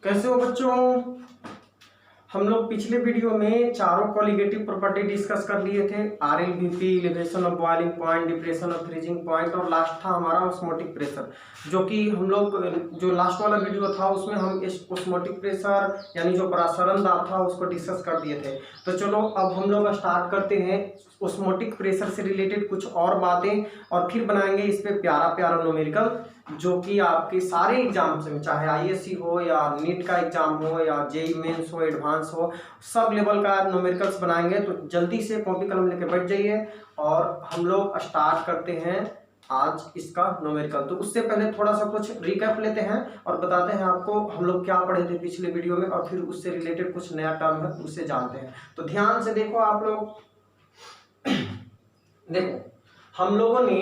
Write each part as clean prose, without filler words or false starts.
कैसे हो बच्चों। हम लोग पिछले वीडियो में चारों कॉलिगेटिव प्रॉपर्टी डिस्कस कर लिए थे। RLBP, elevation of boiling point, depression of freezing point और लास्ट था हमारा ऑस्मोटिक प्रेशर, जो कि हम लोग जो लास्ट वाला वीडियो था उसमें हम इस ऑस्मोटिक प्रेशर यानी जो प्रसारण दाब था उसको डिस्कस कर दिए थे। तो चलो अब हम लोग स्टार्ट करते हैं ऑस्मोटिक प्रेशर से रिलेटेड कुछ और बातें और फिर बनाएंगे इस पे प्यारा प्यारा न्यूमेरिकल, जो कि आपके सारे एग्जाम्स में चाहे ISC हो या नीट का एग्जाम हो या JEE मेंस हो, एडवांस हो, सब लेवल का न्यूमेरिकल्स बनाएंगे। तो जल्दी से कॉपी कलम लेके बैठ जाइए और हम लोग स्टार्ट करते हैं आज इसका न्यूमेरिकल। तो उससे पहले थोड़ा सा कुछ रिकैप लेते हैं और बताते हैं आपको हम लोग क्या पढ़े थे पिछले वीडियो में और फिर उससे रिलेटेड कुछ नया टर्म है उससे जानते हैं। तो ध्यान से देखो आप लोग। देखो हम लोगों ने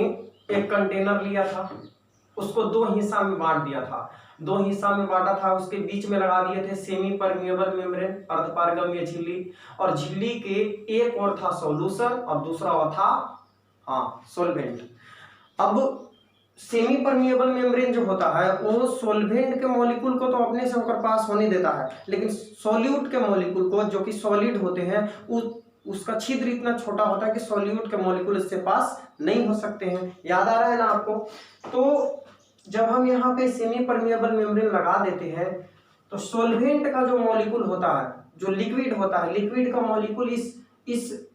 एक कंटेनर लिया था, उसको दो हिस्सा में बांट दिया था। दो हिस्सा में बांटा था, उसके बीच में लगा दिए थे सेमी परमिएबल मेम्ब्रेन अर्धपारगम्य झिल्ली, और झिल्ली के एक और था सॉल्यूशन और दूसरा और था सॉल्वेंट। अब सेमी परमिएबल मेम्ब्रेन जो होता है वो सॉल्वेंट के मॉलिक्यूल को तो अपने से होकर पास होने देता है, लेकिन सॉल्यूट के मॉलिक्यूल को जो कि सॉलिड होते हैं उसका छिद्र इतना छोटा होता है कि सॉल्यूट के मॉलिक्यूल इससे पास नहीं हो सकते हैं। याद आ रहा है ना आपको। तो जब हम यहाँ पे सेमी परमिएबल मेम्ब्रेन लगा देते हैं तो सॉल्वेंट का जो मॉलिक्यूल होता है, जो लिक्विड होता है, लिक्विड का मॉलिक्यूल इस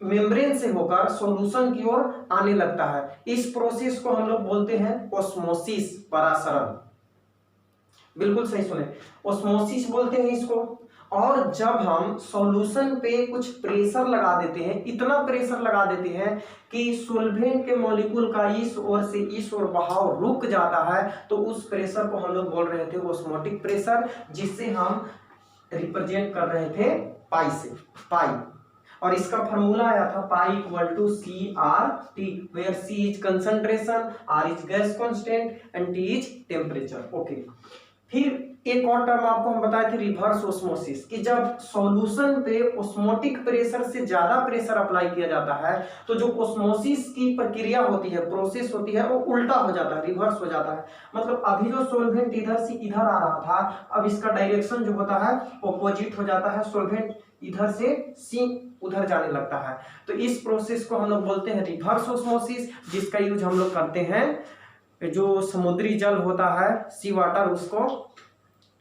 मेम्ब्रेन से होकर सॉल्यूशन की ओर आने लगता है। इस प्रोसेस को हम लोग बोलते हैं ऑस्मोसिस, परासरण। बिल्कुल सही सुने, ऑस्मोसिस बोलते हैं इसको। और जब हम सॉल्यूशन पे कुछ प्रेशर लगा देते हैं, इतना प्रेशर लगा देते हैं कि सॉल्वेंट के मॉलिक्यूल का इस ओर से इस ओर बहाव रुक जाता है, तो उस प्रेशर को हम लोग बोल रहे थे ऑस्मोटिक प्रेशर, जिससे हम रिप्रेजेंट कर रहे थे पाई से, पाई। और इसका फॉर्मूला आया था pi equal to CRT, where C is concentration, R is gas constant and T is temperature. Okay, फिर एक और टर्म आपको हम बताए थे रिवर्स ऑस्मोसिस, कि जब सॉल्यूशन पे ऑस्मोटिक प्रेशर से ज्यादा प्रेशर अप्लाई किया जाता है तो जो ऑस्मोसिस की प्रक्रिया होती है, प्रोसेस होती है, वो उल्टा हो जाता है, रिवर्स हो जाता है। मतलब अभी जो सॉल्वेंट इधर से इधर आ रहा था, अब इसका डायरेक्शन जो होता है ऑपोजिट हो जाता है, सॉल्वेंट इधर से C उधर जाने लगता है। तो इस प्रोसेस को हम लोग बोलते हैं रिवर्स ऑस्मोसिस, जिसका यूज हम लोग करते हैं जो समुद्री जल होता है, सी वाटर, उसको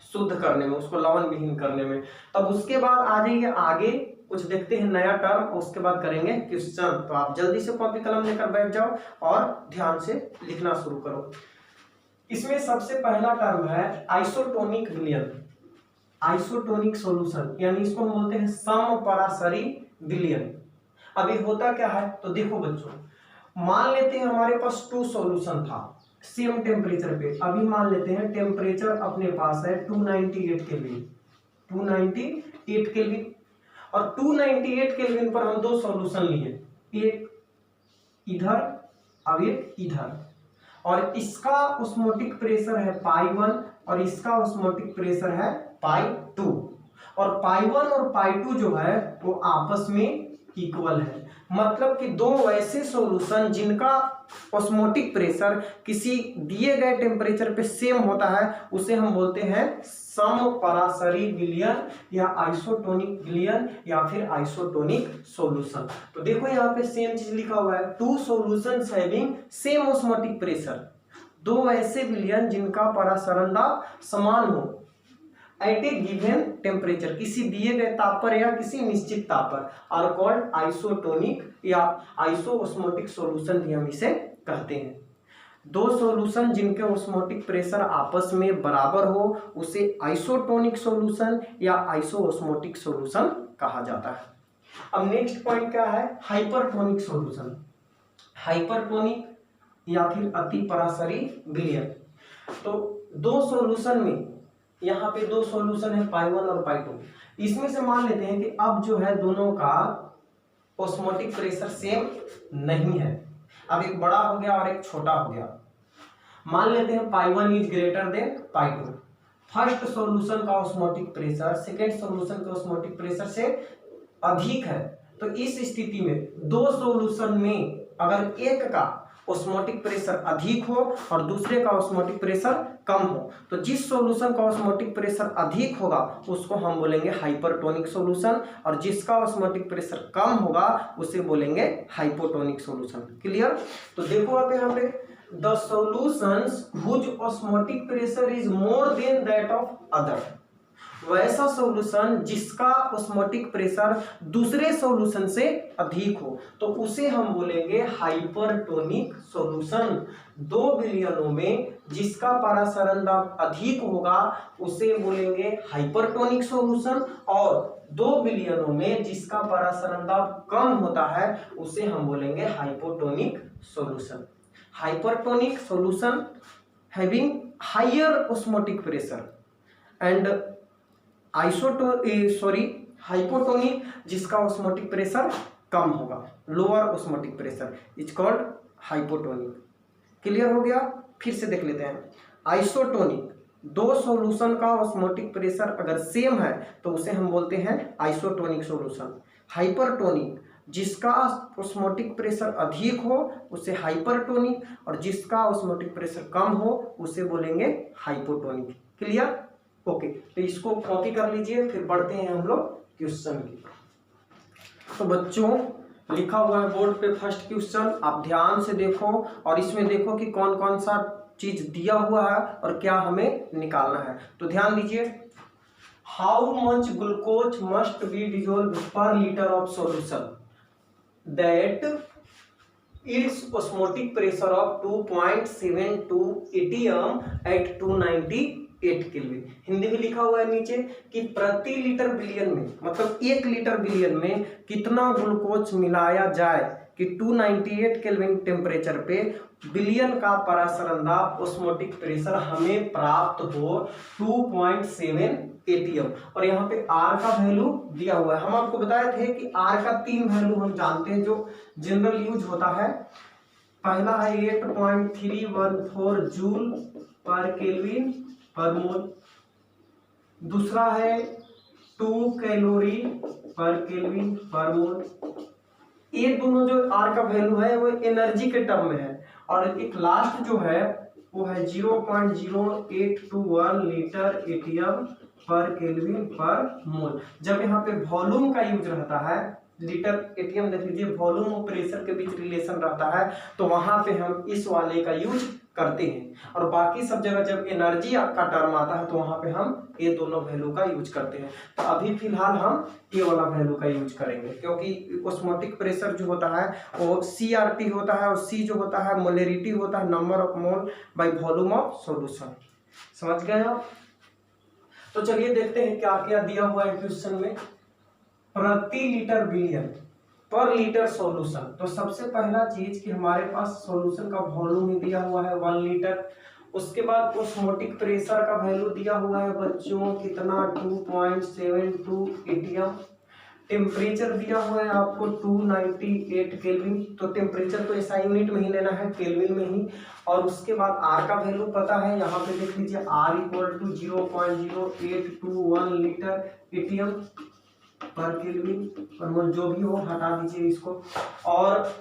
शुद्ध करने में, उसको लवण विहीन करने में। तब उसके बाद आ जाइए आगे, कुछ देखते हैं नया टर्म, उसके बाद करेंगे क्वेश्चन। तो आप जल्दी से कॉपी कलम लेकर बैठ जाओ और ध्यान से लिखना शुरू करो। इसमें सबसे पहला टर्म है आइसोटोनिक विलयन, आइसोटोनिक सॉल्यूशन, यानी इसको हम बोलते हैं समपरासरी विलयन। अब ये होता क्या है, तो देखो बच्चों, मान लेते हैं हमारे पास 2 सॉल्यूशन था सेम टेम्परेचर पे। अभी मान लेते हैं टेम्परेचर अपने पास है 298 केल्विन, 298 केल्विन, और 298 केल्विन पर हम 2 सॉल्यूशन लिए, एक इधर अब एक इधर, और इसका ऑस्मोटिक प्रेशर है पाई1 और इसका ऑस्मोटिक प्रेशर है पाई2, और पाई1 और पाई2 जो है वो आपस में इक्वल है। मतलब कि दो ऐसे सॉल्यूशन जिनका ऑस्मोटिक प्रेशर किसी दिए गए टेम्परेचर पे सेम होता है, उसे हम बोलते हैं समपरासरी विलयन या आइसोटोनिक विलयन या फिर आइसोटोनिक सॉल्यूशन। तो देखो यहाँ पे सेम चीज लिखा हुआ है, 2 solutions having same osmotic pressure, दो ऐसे विलयन जिनका परासरण दाब समान हो एट ए गिवन टेम्परेचर, किसी दिए गए ताप पर या किसी निश्चित ताप पर, आर कॉल्ड आइसोटोनिक या आइसोऑस्मोटिक सॉल्यूशन भी हम इसे कहते हैं। दो सॉल्यूशन जिनके ऑस्मोटिक प्रेशर आपस में बराबर हो उसे आइसोटोनिक सॉल्यूशन या आइसोऑस्मोटिक सॉल्यूशन कहा जाता है। अब नेक्स्ट पॉइंट क्या है, हाइपरटोनिक सॉल्यूशन, हाइपरटोनिक या फिर अति परासरी विलयन। तो दो सॉल्यूशन में, यहाँ पे 2 सॉल्यूशन है पाई1 और पाई2, इसमें से मान लेते हैं कि अब जो है दोनों का ऑस्मोटिक प्रेशर सेम नहीं है, अब एक बड़ा हो गया और एक छोटा हो गया। मान लेते हैं पाई1 इज ग्रेटर देन पाई2, फर्स्ट सॉल्यूशन का ऑस्मोटिक प्रेशर सेकेंड सॉल्यूशन के ऑस्मोटिक प्रेशर से अधिक है। तो इस स्थिति में 2 सॉल्यूशन में अगर एक का ऑस्मोटिक प्रेशर अधिक हो और दूसरे का ऑस्मोटिक प्रेशर कम हो, तो जिस सॉल्यूशन का ऑस्मोटिक प्रेशर अधिक होगा उसको हम बोलेंगे हाइपरटोनिक सॉल्यूशन, और जिसका ऑस्मोटिक प्रेशर कम होगा उसे बोलेंगे हाइपोटोनिक सॉल्यूशन। क्लियर? तो देखो आप यहाँ पे, the solutions whose osmotic pressure is more than that of other, वैसा सॉल्यूशन जिसका ऑस्मोटिक प्रेशर दूसरे सॉल्यूशन से अधिक हो तो उसे हम बोलेंगे हाइपरटोनिक सॉल्यूशन। 2 विलयनों में जिसका परासरण दाब अधिक होगा उसे बोलेंगे हाइपरटोनिक सॉल्यूशन, और 2 विलयनों में जिसका परासरण दाब कम होता है उसे हम बोलेंगे hypotonic solution. Hypertonic solution having higher osmotic pressure and hypotonic जिसका ऑस्मोटिक प्रेशर कम होगा, lower osmotic pressure is called hypotonic. Clear हो गया? फिर से देख लेते हैं। आइसोटोनिक, 2 सॉल्यूशन का ऑस्मोटिक प्रेशर अगर सेम है तो उसे हम बोलते हैं आइसोटोनिक सॉल्यूशन। हाइपरटोनिक, जिसका ऑस्मोटिक प्रेशर अधिक हो उसे हाइपरटोनिक, और जिसका ऑस्मोटिक प्रेशर कम हो उसे बोलेंगे हाइपोटोनिक। क्लियर? ओके, तो इसको कॉपी कर लीजिए, फिर बढ़ते हैं हम लोग क्वेश्चन की। तो बच्चों लिखा हुआ है बोर्ड पे फर्स्ट क्वेश्चन, आप ध्यान से देखो और इसमें देखो कि कौन कौन सा चीज दिया हुआ है और क्या हमें निकालना है। तो ध्यान दीजिए, how much glucose must be dissolve per litre of solution that its osmotic pressure of 2.72 atm at 298 kelvin. Hindi में लिखा हुआ है नीचे कि प्रति लीटर बिलियन में, मतलब 1 लीटर बिलियन में कितना ग्लूकोज मिलाया जाए कि 298 केल्विन टेम्परेचर पे बिलियन का परासरण दाब ऑस्मोटिक प्रेशर हमें प्राप्त हो 2.7 atm। और यहाँ पे R का वैल्यू दिया हुआ है। हम आपको बताए थे कि R का 3 वैल्यू हम जानते हैं जो जनरल यूज होता है। पहला है 8.314 जूल पर केल्विन पर मोल, दूसरा है 2 कैलोरी पर केल्विन पर मोल। ये दोनों जो R का वैल्यू है वो एनर्जी के टर्म में है, और एक लास्ट जो है वो है 0.0821 लीटर एटीएम पर केल्विन पर मोल। जब यहाँ पे वॉल्यूम का यूज रहता है, लीटर एटीएम देख लीजिए, वॉल्यूम और प्रेशर के बीच रिलेशन रहता है, तो वहां पे हम इस वाले का यूज करते हैं। और बाकी सब जगह जब एनर्जी का टर्म आता है तो वहां पे हम ये दोनों वैल्यू का यूज करते हैं। तो अभी फिलहाल हम ये वाला वैल्यू का यूज करेंगे, क्योंकि ऑस्मोटिक प्रेशर जो होता है वो CRP होता है, और C जो होता है मोलरिटी होता है, number of mole by volume of solution. समझ गए आप? तो चलिए देखते हैं क्या क्या दिया हुआ है क्वेश्चन में। प्रति लीटर बिलियन पर लीटर सॉल्यूशन, तो सबसे पहला चीज कि हमारे पास सॉल्यूशन का वॉल्यूम ही दिया हुआ है 1 लीटर। उसके बाद ऑस्मोटिक प्रेशर का वैल्यू दिया हुआ है बच्चों कितना 2.72 atm। टेम्परेचर दिया हुआ है आपको 298 केल्विन, तो टेम्परेचर तो ऐसा यूनिट में ही लेना है, केल्विन में ही। और उसके बाद R का वैल्यू पता है, यहाँ पे देख लीजिए R = 0.0821 लीटर एटीएम पर केल्विन पर मोल, जो भी हो हटा दीजिए इसको। और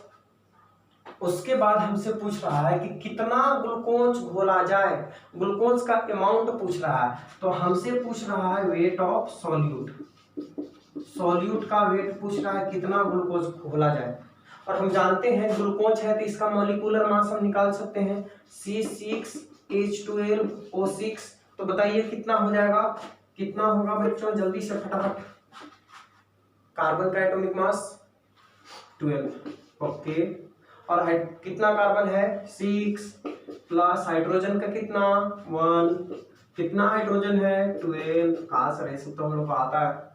उसके बाद हमसे पूछ रहा है कि कितना ग्लूकोज घोला जाए, ग्लूकोज का अमाउंट पूछ रहा है। तो हमसे पूछ रहा है वेट ऑफ सॉल्यूट, सॉल्यूट का वेट पूछ रहा है कितना ग्लूकोज घोला जाए। और हम जानते हैं ग्लूकोज है तो इसका मॉलिक्यूलर मास हम निकाल सकते हैं C6H12O6। तो बताइए कितना हो जाएगा, कितना होगा बच्चों, जल्दी से फटाफट। कार्बन का एटॉमिक मास 12, ओके। और कितना कार्बन है 6, प्लस हाइड्रोजन का कितना 1, कितना हाइड्रोजन है 12, कहाँ से रहे तो हम लोग को आता है।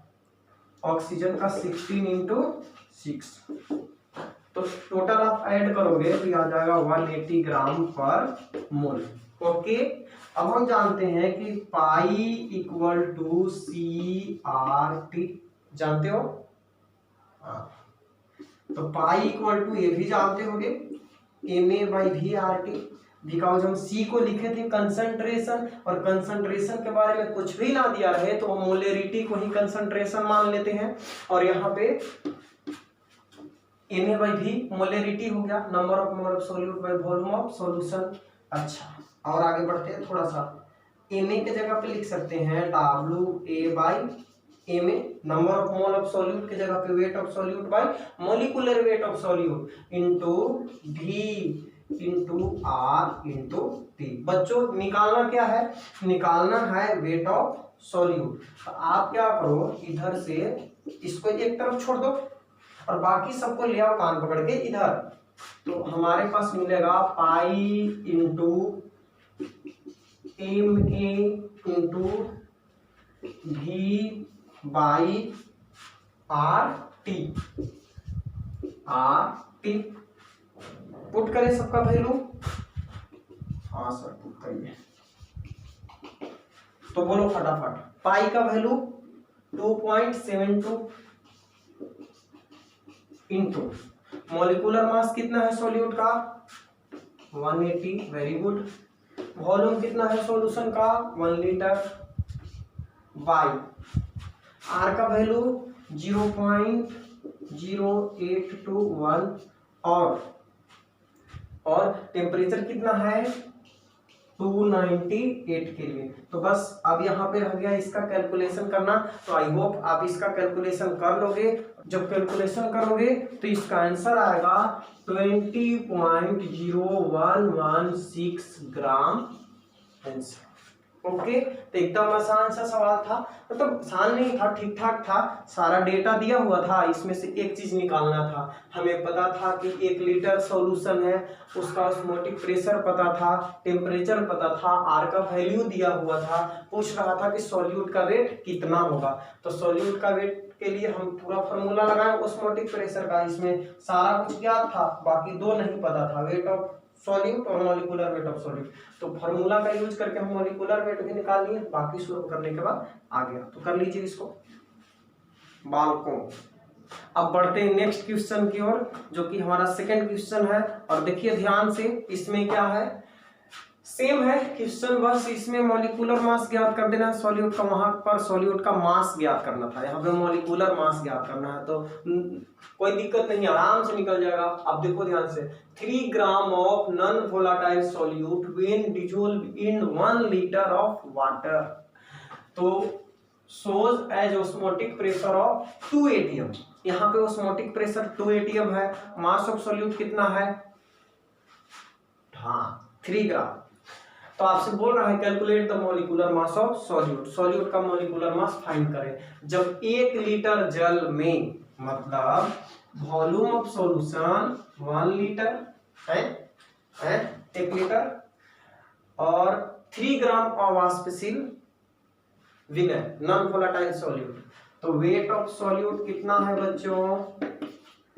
ऑक्सीजन का 16 × 6, तो टोटल आप ऐड करोगे तो आ जाएगा 180 ग्राम पर मोल, ओके। अब हम जानते हैं कि पाई = CRT, जानते हो? तो पाई = ये भी जानते होंगे MA/VRT, बिकॉज हम C को लिखे थे कंसंट्रेशन, और कंसंट्रेशन के बारे में कुछ भी ना दिया रहे तो मोलरिटी को ही कंसंट्रेशन मान लेते हैं। और यहाँ पे Na/V मोलरिटी हो गया, number of mole of solute by volume of solution. अच्छा और आगे बढ़ते हैं थोड़ा सा, Na के जगह पे लिख सकते हैं WA/Ma, number of mole of solute के जगह पे wait of solute by molecular weight of solute into V into R into T। बच्चों निकालना क्या है, निकालना है वेट ऑफ सॉल्यूट। तो आप क्या करो, इधर से इसको एक तरफ छोड़ दो और बाकी सबको ले आओ कान पकड़ के इधर। तो हमारे पास मिलेगा pi into MA into V by RT। Put करें सबका वैल्यू, हाँ सर पुट करिए। तो बोलो फटाफट, पाई का वैल्यू 2.72 इंटू मॉलिक्यूलर मास कितना है सॉल्यूट का 180, वेरी गुड। वॉल्यूम कितना है सॉल्यूशन का 1 लीटर, बाई आर का वैल्यू 0.0821 और टेम्परेचर कितना है 298 केल्विन। तो बस अब यहाँ पे रह गया इसका कैलकुलेशन करना। तो आई होप आप इसका कैलकुलेशन कर लोगे। जब कैलकुलेशन करोगे तो इसका आंसर आएगा 20.0116 ग्राम आंसर। ओके, तो एकदम आसान सा सवाल था, मतलब आसान नहीं था, ठीक ठाक था, सारा डेटा दिया हुआ था, इसमें से एक चीज निकालना था। हमें पता था कि 1 लीटर सॉल्यूशन है, उसका ऑस्मोटिक प्रेशर पता था, टेम्परेचर पता था, आर का वैल्यू दिया हुआ था, पूछ रहा था कि सॉल्यूट का वेट कितना होगा। तो सॉल्यूट का वेट के लिए हम पूरा फॉर्मूला लगाए ऑस्मोटिक प्रेशर का, इसमें सारा कुछ याद था, बाकी दो नहीं पता था, वेट ऑफ सॉल्यूट और मॉलिक्यूलर वेट ऑफ सॉल्यूट। तो फार्मूला का यूज करके हम मॉलिक्यूलर वेट भी निकाल लिए, बाकी शुरू करने के बाद आ गया। तो कर लीजिए इसको बालकों। अब बढ़ते हैं नेक्स्ट क्वेश्चन की ओर, जो कि हमारा सेकंड क्वेश्चन है। और देखिए ध्यान से, इसमें क्या है, सेम है क्वेश्चन, बस इसमें मॉलिक्यूलर मास ज्ञात कर देना है सॉल्यूट का, वहां पर सॉल्यूट का मास ज्ञात करना था, यहाँ पे मॉलिक्यूलर मास ज्ञात करना है। तो कोई दिक्कत नहीं, आराम से निकल जाएगा। अब देखो ध्यान से, 3 gram of non volatile solute when dissolved in 1 litre of water तो shows as osmotic pressure of 2 atm। यहाँ पे osmotic pressure 2 atm है, मास ऑफ सॉल्यूट कितना है, हाँ 3 ग्राम। तो आपसे बोल रहा है calculate the molecular mass of solute, solute का मॉलिक्यूलर मास फाइंड करें। जब 1 लीटर जल में, मतलब वॉल्यूम ऑफ सॉल्यूशन 1 लीटर है 1 लीटर और 3 ग्राम अवाष्पशील विनय नॉन वोलेटाइल सॉल्यूट, तो वेट ऑफ सॉल्यूट कितना है बच्चों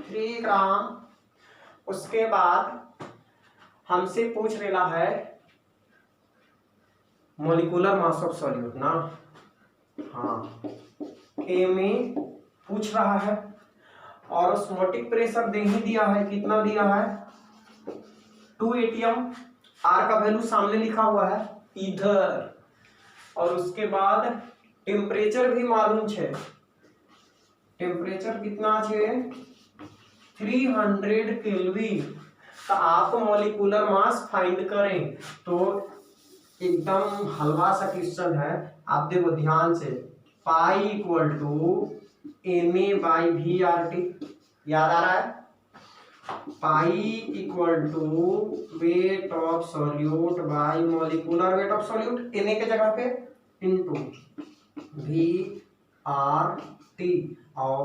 3 ग्राम। उसके बाद हमसे पूछ रहा है मॉलिक्यूलर मास ऑफ सॉल्यूट ना, हाँ Ma पूछ रहा है और ऑस्मोटिक प्रेशर दे ही दिया है, कितना दिया है 2 atm, आर का वैल्यू सामने लिखा हुआ है इधर, और उसके बाद टेम्परेचर भी मालूम है, टेम्परेचर कितना है 300 केल्विन। तो आप मॉलिक्यूलर मास फाइंड करें। तो एकदम हलवा सा क्वेश्चन है, आप देखो ध्यान से, पाई इक्वल टू Ma/VRT, याद आ रहा है, pi equal to weight of solute by molecular weight of solute Na के जगह पे इनटू VRT और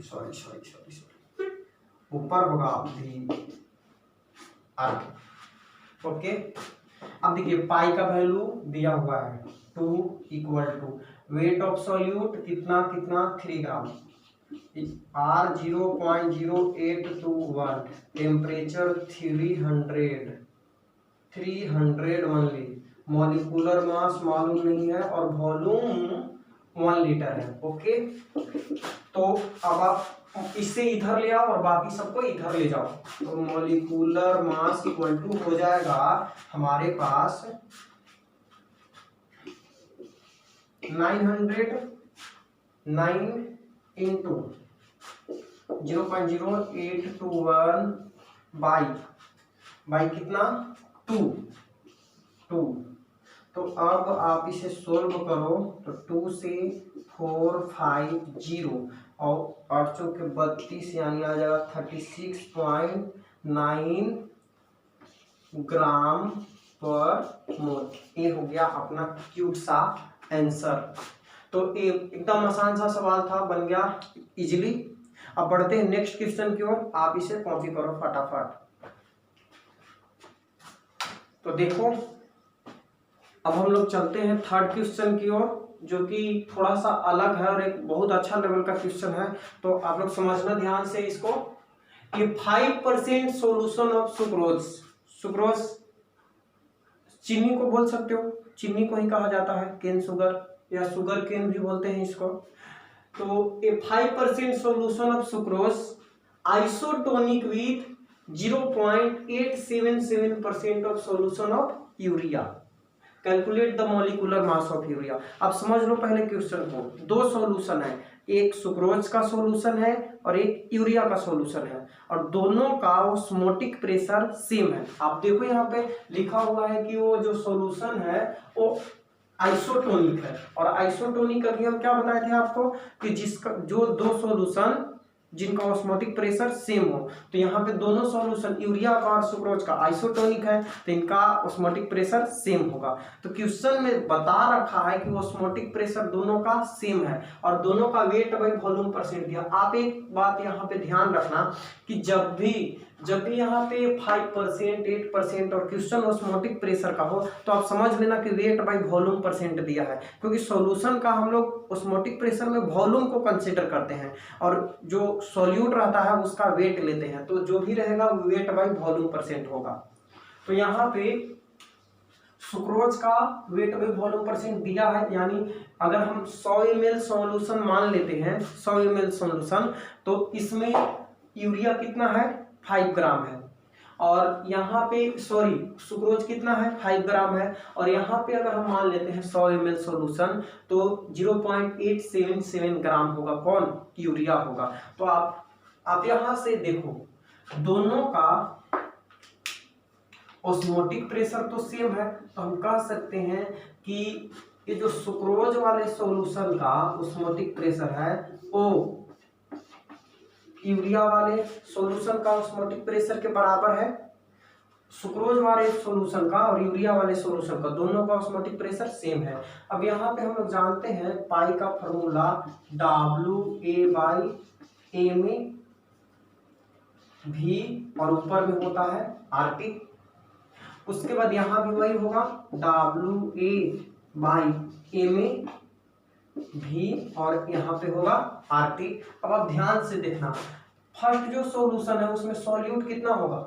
सॉरी ऊपर होगा VRT। ओके, अब देखिए पाई का वैल्यू दिया हुआ है 2 equal to weight of solute कितना 3 gram, R 0.0821, temperature 300 only, molecular mass मालूम नहीं है और वॉल्यूम 1 लीटर है। ओके, तो अब आप इससे इधर ले आओ और बाकी सबको इधर ले जाओ। तो मॉलिक्यूलर मास इक्वल टू हो जाएगा हमारे पास 909 इंटू 0.0821 बाई कितना 2। तो अब आप इसे सोल्व करो तो 2 से 450 और 8 के 32 यानी आ जाएगा 36.9 ग्राम पर मोल। ये हो गया अपना क्यूट सा आंसर। तो ये एकदम आसान सा सवाल था, बन गया इजीली। अब बढ़ते हैं नेक्स्ट क्वेश्चन की ओर, आप इसे कॉपी करो फटाफट। तो देखो अब हम लोग चलते हैं थर्ड क्वेश्चन की ओर, जो कि थोड़ा सा अलग है और एक बहुत अच्छा लेवल का क्वेश्चन है। तो आप लोग समझना ध्यान से इसको। कि 5% सॉल्यूशन ऑफ सुक्रोज चीनी को बोल सकते हो, चीनी को ही कहा जाता है केन शुगर या शुगर केन भी बोलते हैं इसको। तो ए 5% solution of sucrose isotonic with 0.877% of solution of urea, calculate the molecular mass of urea. अब समझ लो पहले क्वेश्चन को। दो सॉल्यूशन है, एक सुक्रोज का सॉल्यूशन है और एक यूरिया का सॉल्यूशन है, और दोनों का ऑस्मोटिक प्रेशर सेम है। आप देखो यहाँ पे लिखा हुआ है कि वो जो सॉल्यूशन है वो आइसोटोनिक है। और आइसोटोनिक अभी हम क्या बताए थे आपको कि जिसका जो दो सॉल्यूशन जिनका ऑस्मोटिक प्रेशर सेम हो, तो यहाँ पे दोनों सॉल्यूशन यूरिया का और सुक्रोज का आइसोटोनिक है, तो इनका ऑस्मोटिक प्रेशर सेम होगा। तो क्वेश्चन में बता रखा है कि ऑस्मोटिक प्रेशर दोनों का सेम है और दोनों का वेट बाई वॉल्यूम परसेंट दिया। आप एक बात यहाँ पे ध्यान रखना कि जब भी यहाँ पे 5%, 8% और क्वेश्चन ऑस्मोटिक प्रेशर का हो, तो आप समझ लेना कि वेट बाई वॉल्यूम परसेंट दिया है, क्योंकि सॉल्यूशन का हम लोग ऑस्मोटिक प्रेशर में वॉल्यूम को कंसीडर करते हैं और जो सॉल्यूट रहता है उसका वेट लेते हैं। तो जो भी रहेगा वो वेट बाई वॉल्यूम परसेंट होगा। तो यहाँ पे सुक्रोज का वेट बाई वॉल्यूम परसेंट दिया है, यानी अगर हम 100 ml सॉल्यूशन मान लेते हैं, 100 ml सॉल्यूशन, तो इसमें यूरिया कितना है 5 ग्राम है, और यहाँ पे सुक्रोज कितना है 5 ग्राम है, और यहाँ पे अगर हम मान लेते हैं 100 ml सॉल्यूशन तो 0.877 ग्राम होगा, कौन यूरिया होगा। तो आप यहाँ से देखो दोनों का ऑस्मोटिक प्रेशर तो सेम है, तो हम कह सकते हैं कि ये जो सुक्रोज वाले सॉल्यूशन का ऑस्मोटिक प्रेशर है वो यूरिया वाले सॉल्यूशन का ऑस्मोटिक प्रेशर के बराबर है। सुक्रोज वाले सॉल्यूशन का और यूरिया वाले सॉल्यूशन का दोनों का ऑस्मोटिक प्रेशर सेम है। अब यहाँ पे हम लोग जानते हैं पाई का फॉर्मूला WA/MA और ऊपर में होता है RT। उसके बाद यहाँ भी वही होगा WA/MA और यहाँ पे होगा RT। अब आप ध्यान से देखना, फर्स्ट जो सॉल्यूशन है उसमें सॉल्यूट कितना होगा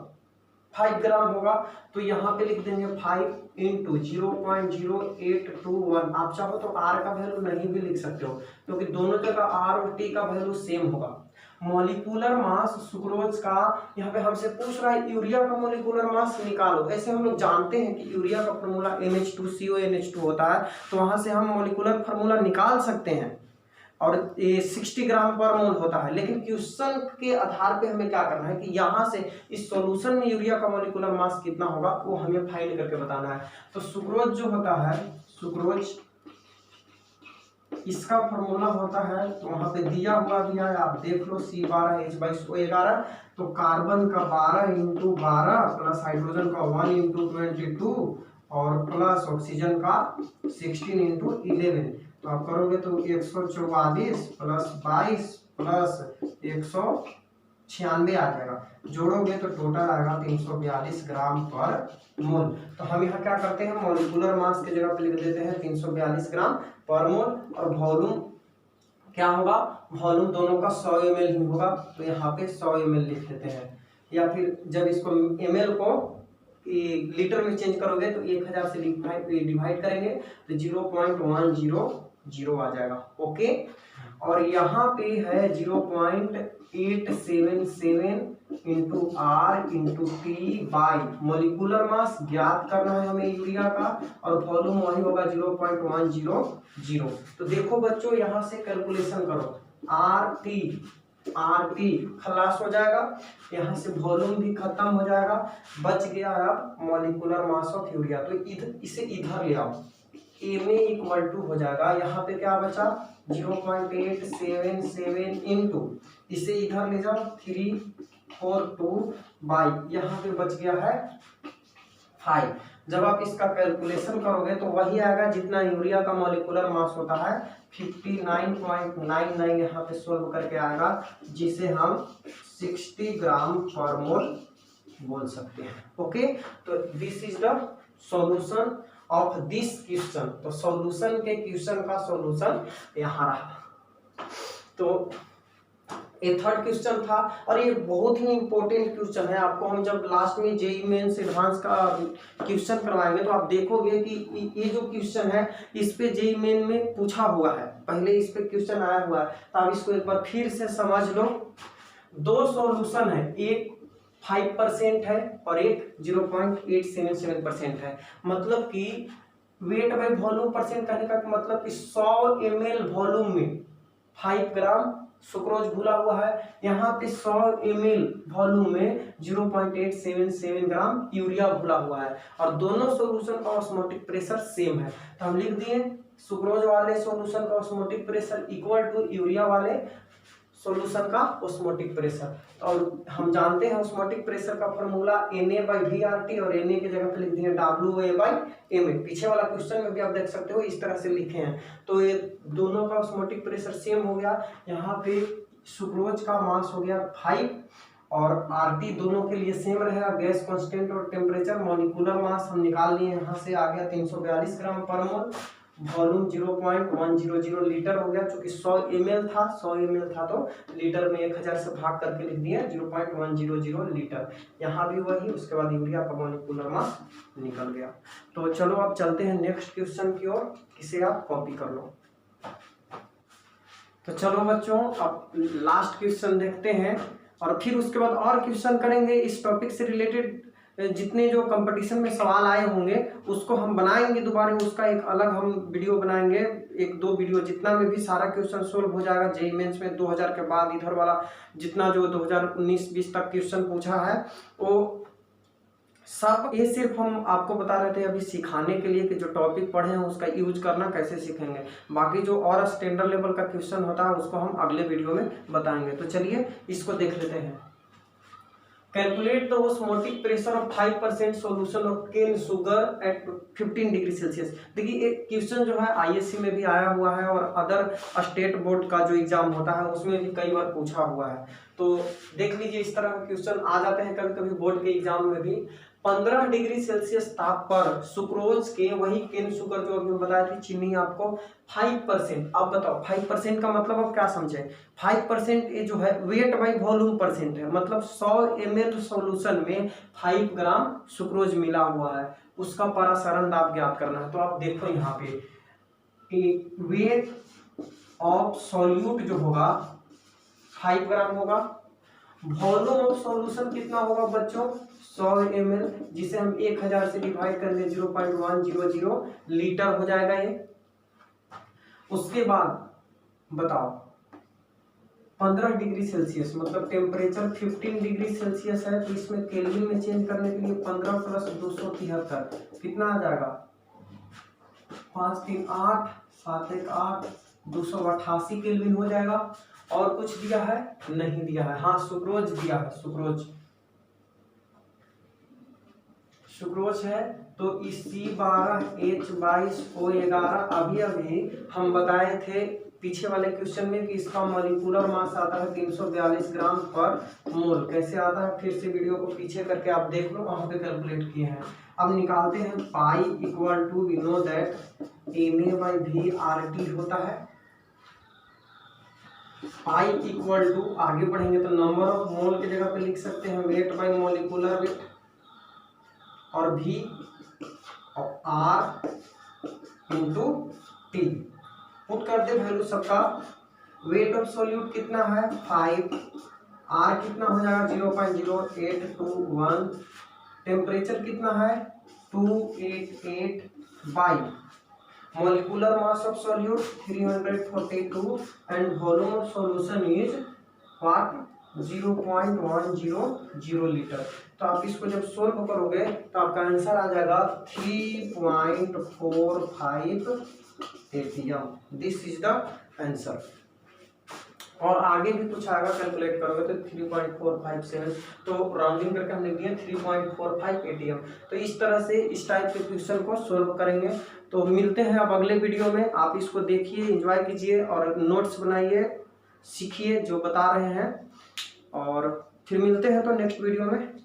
5 ग्राम होगा, तो यहाँ पे लिख देंगे 5 × 0.0821। आप चाहो तो R का वैल्यू नहीं भी लिख सकते हो, क्योंकि दोनों जगह R और T का वैल्यू सेम होगा। मॉलिक्यूलर मास सुक्रोज का यहाँ पे हमसे पूछ रहा है यूरिया का मॉलिक्यूलर मास निकालो। ऐसे हम लोग जानते हैं कि यूरिया का फार्मूला NH2CONH2 होता है, तो वहां से हम मॉलिक्यूलर फार्मूला निकाल सकते हैं और ये 60 ग्राम पर मोल होता है। लेकिन क्वेश्चन के आधार पे हमें क्या करना है कि यहाँ से इस सॉल्यूशन में यूरिया का मॉलिक्यूलर मास कितना होगा वो हमें फाइंड करके बताना है। तो सुक्रोज जो होता है, सुक्रोज इसका फॉर्मूला होता है, तो वहां पे दिया हुआ भी है, आप देख लो C12H11। तो कार्बन का 12 × 12 प्लस हाइड्रोजन का 1 × 22 और प्लस ऑक्सीजन का 16 × 11। तो आप करोगे तो 144 प्लस 22 प्लस 196 आ जाएगा, जोड़ोगे तो टोटल आएगा 342 ग्राम पर मोल। तो हम यहाँ क्या करते हैं, मॉलिक्यूलर मास के जगह पे लिख देते हैं 342 ग्राम पर मोल, और वॉल्यूम क्या होगा, वॉल्यूम दोनों का 100 ml ही होगा, तो यहाँ पे 100 ml लिख देते हैं। या फिर जब इसको ml को लीटर में चेंज करोगे तो 1000 से डिवाइड करेंगे तो 0.100 आ जाएगा। ओके, और यहाँ पे है 0.877 × R × T by molecular mass ज्ञात करना है हमें यूरिया का, और वॉल्यूम वही होगा 0.100। तो देखो बच्चों यहाँ से कैलकुलेशन करो, RT Rp खलास हो जाएगा, यहाँ से वॉल्यूम भी खत्म हो जाएगा, बच गया अब मॉलिक्यूलर मास ऑफ यूरिया। तो इधर इसे इधर ले आओ, Na इक्वल टू हो जाएगा, यहाँ पे क्या बचा 0.877 इंटू, इसे इधर ले जाओ 342 बाई, यहाँ पे बच गया है 5। जब आप इसका कैलकुलेशन करोगे तो वही आएगा जितना यूरिया का मॉलिक्यूलर मास होता है 59.99 यहाँ पे सोल्व करके आएगा, जिसे हम 60 ग्राम पर मोल बोल सकते हैं। ओके, तो this is the solution of this question. तो सॉल्यूशन के क्वेश्चन का सॉल्यूशन यहाँ रहा। तो ये थर्ड क्वेश्चन था और ये बहुत ही इंपॉर्टेंट क्वेश्चन है। आपको हम जब लास्ट में जेईई मेंस एडवांस का क्वेश्चन करवाएंगे तो आप देखोगे कि ये जो क्वेश्चन है इस पे जेईई मेन में पूछा हुआ है, पहले इस पे क्वेश्चन आया हुआ है। तो आप इसको एक बार फिर से समझ लो। दो सॉल्यूशन है, एक 5% है और एक 0.877% है। मतलब कि वेट बाई वॉल्यूम परसेंट कहने का मतलब कि 100 ml वॉल्यूम में 5 ग्राम सुक्रोज घुला हुआ है, यहाँ पे 100 ml वॉल्यूम में 0.877 ग्राम यूरिया घुला हुआ है और दोनों सॉल्यूशन का ऑस्मोटिक प्रेशर सेम है। तो हम लिख दिए सुक्रोज वाले सॉल्यूशन का osmotic pressure equal to urea वाले सॉल्यूशन का ऑस्मोटिक प्रेशर। और हम जानते हैं ऑस्मोटिक प्रेशर का फॉर्मूला Na/VRT और Na की जगह पे लिख दिए WA/Ma। पीछे वाला क्वेश्चन में भी आप देख सकते हो इस तरह से लिखे हैं। तो ये दोनों का ऑस्मोटिक प्रेशर सेम हो गया। यहाँ पे सुक्रोज का मास हो गया 5 और RT दोनों के लिए सेम रहेगा। गैस कांस्टेंट और टेम्परेचर, मॉलिक्यूलर मास हम निकाल लिए, यहाँ से आ गया 342 ग्राम पर मोल। वॉल्यूम 0.100 लीटर हो गया, चूंकि 100 ml था, 100 ml था तो लीटर में 1000 से भाग करके लिख दिया 0.100 लीटर। यहाँ भी वही, उसके बाद यूरिया का मॉलिक्यूलर मास निकल गया। तो चलो अब चलते हैं नेक्स्ट क्वेश्चन की ओर, इसे आप कॉपी कर लो। तो चलो बच्चों अब लास्ट क्वेश्चन देखते हैं और फिर उसके बाद और क्वेश्चन करेंगे इस टॉपिक से रिलेटेड। जितने जो कंपटीशन में सवाल आए होंगे उसको हम बनाएंगे दोबारा, उसका एक अलग हम वीडियो बनाएंगे, 1-2 वीडियो, जितना में भी सारा क्वेश्चन सोल्व हो जाएगा। जेईई मेंस में 2000 के बाद इधर वाला जितना जो 2019-20 तक क्वेश्चन पूछा है वो सब, ये सिर्फ हम आपको बता रहे थे अभी सिखाने के लिए कि जो टॉपिक पढ़े हैं उसका यूज करना कैसे सीखेंगे। बाकी जो और स्टैंडर्ड लेवल का क्वेश्चन होता है उसको हम अगले वीडियो में बताएंगे। तो चलिए इसको देख लेते हैं। Calculate the osmotic pressure of 5% solution of cane sugar at 15 degree Celsius. देखिए एक क्वेश्चन जो है आईएससी में भी आया हुआ है और अदर स्टेट बोर्ड का जो एग्जाम होता है उसमें भी कई बार पूछा हुआ है। तो देख लीजिए इस तरह के क्वेश्चन आ जाते हैं कभी कभी बोर्ड के एग्जाम में भी। 15 डिग्री सेल्सियस ताप पर सुक्रोज के, वही केन शुगर जो अभी बताया थी चीनी आपको, 5%। अब बताओ 5% का मतलब आप क्या समझे? 5% ये जो है वेट बाई वॉल्यूम परसेंट है, मतलब 100 ml सॉल्यूशन में 5 ग्राम सुक्रोज मिला हुआ है, उसका परासरण दाब ज्ञात करना है। तो आप देखो यहाँ पे वेट ऑफ सॉल्यूट जो होगा 5 ग्राम होगा, वॉल्यूम ऑफ सॉल्यूशन कितना होगा बच्चों 100 ml, जिसे हम 1000 से डिवाइड कर दें 0.100 लीटर हो जाएगा ये। उसके बाद बताओ 15 डिग्री सेल्सियस मतलब टेम्परेचर 15 डिग्री सेल्सियस है, तो इसमें केल्विन में चेंज करने के लिए 15 + 273 कितना आ जाएगा 5 3 8 7 1 8 288 केल्विन हो जाएगा। और कुछ दिया है? नहीं दिया है। हाँ सुक्रोज दिया है, सुक्रोज है। तो C12H22O11 अभी हम बताए थे पीछे वाले क्वेश्चन में कि इसका मॉलिक्यूलर मास आता है 342 ग्राम पर मोल। कैसे आता है फिर से वीडियो को पीछे करके आप देख लो, वहां पे कैलकुलेट किए हैं। अब निकालते हैं pi equal to, we know that Na/VRT होता है। पाई इक्वल टू, आगे बढ़ेंगे तो नंबर ऑफ मोल की जगह पे लिख सकते हैं वेट बाई मॉलिक्यूलर वेट, और V और R इंटू T पुट कर दे वैल्यू सबका। वेट ऑफ सॉल्यूट कितना है 5, R कितना हो जाएगा 0.0821, टेम्परेचर कितना है 288 by molecular mass of solute 342 and volume of solution is what 0.100 litre. तो आप इसको जब सोल्व करोगे तो आपका आंसर आ जाएगा 3.45 ATM. This is the answer. और आगे भी कुछ आएगा, कैलकुलेट करोगे तो 3.457, तो राउंडिंग करके हमने दिए 3.45 एटीएम। तो इस तरह से इस टाइप के क्वेश्चन को सोल्व करेंगे। तो मिलते हैं अब अगले वीडियो में। आप इसको देखिए, एंजॉय कीजिए और नोट्स बनाइए, सीखिए जो बता रहे हैं, और फिर मिलते हैं तो नेक्स्ट वीडियो में।